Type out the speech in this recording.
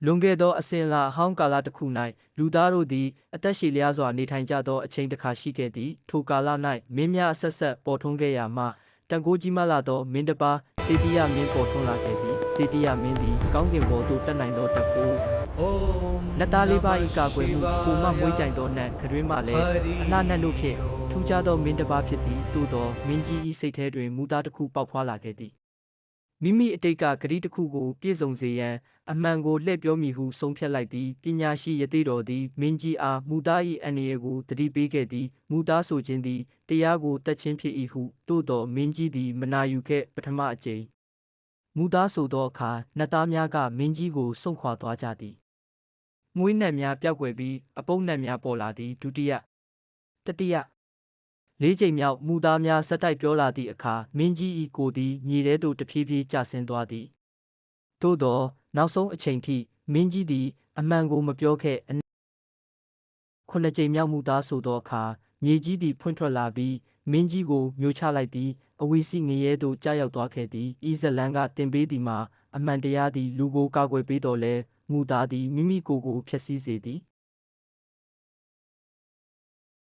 လွန်ခဲ့သောအစဉ်အလာအဟောင်းကာလတစ်ခု၌လူသားတို့သည်အသက်ရှည်လျားစွာနေထိုင်ကြသောအချိန်တစ်ခါရှိခဲ့သည်ထိုကာလ၌မင်းများအဆက်ဆက်ပေါ်ထွန်းခဲ့ရာမှတန်ခိုးကြီးမားလာသောမင်းတစ်ပါးစေတီယမင်းပေါ်ထွန်းလာခဲ့သည်စေတီယမင်းသည်ကောင်းကင်ဘုံသို့တက်နိုင်သောတကူနတ်သားလေးပါး၏ကာကွယ်မှုပုံမှန်မွေးကြိုင်သောနတ်ခရွေးမှလည်းအလှနတ်တို့ဖြင့်ထူးခြားသောမင်းတစ်ပါးဖြစ်သည်သို့သောမင်းကြီး၏စိတ်ထဲတွင်မူသားတစ်ခုပေါက်ဖွားလာခဲ့သည်မိမိအတိတ်ကဂရီးတစ်ခုကိုပြည့်စုံစေရန်အမှန်ကိုလှည့်ပြောမည်ဟုဆုံးဖြတ်လိုက်သည်ပညာရှိယသိတော်သည်မင်းကြီးအားမူသား၏အန္တရာယ်ကိုသတိပေးခဲ့သည်မူသားဆိုခြင်းသည်တရားကိုတတ်ခြင်းဖြစ်၏ဟုသို့သောမင်းကြီးသည်မနာယူခဲ့ပထမအကြိမ်မူသားဆိုသောအခါနတ်သားများကမင်းကြီးကိုစွန့်ခွာသွားကြသည်မွေးနတ်များပျောက်ကွယ်ပြီးအပုပ်နတ်များပေါ်လာသည်ဒုတိယတတိယလေးချိန်မြောက်မူသားများဆက်တိုက်ပြောလာသည့်အခါမင်းကြီး၏ကိုယ်သည်မြေထဲသို့တဖြည်းဖြည်းကျဆင်းသွားသည်သို့သောနောက်ဆုံးအချိန်ထိမင်းကြီးသည်အမှန်ကိုမပြောခဲ့ခုနှစ်ကြိမ်မြောက်မူသားဆိုသောအခါမြေကြီးသည်ဖွင့်ထွက်လာပြီးမင်းကြီးကိုမျိုးချလိုက်သည်အဝီစီငရဲသို့ကြားရောက်သွားခဲ့သည်ဤဇလန်းကတင်ပေးသည်မှာအမှန်တရားသည်လူကိုကာကွယ်ပေးတော်လဲမူသားသည်မိမိကိုယ်ကိုဖျက်ဆီးစေသည်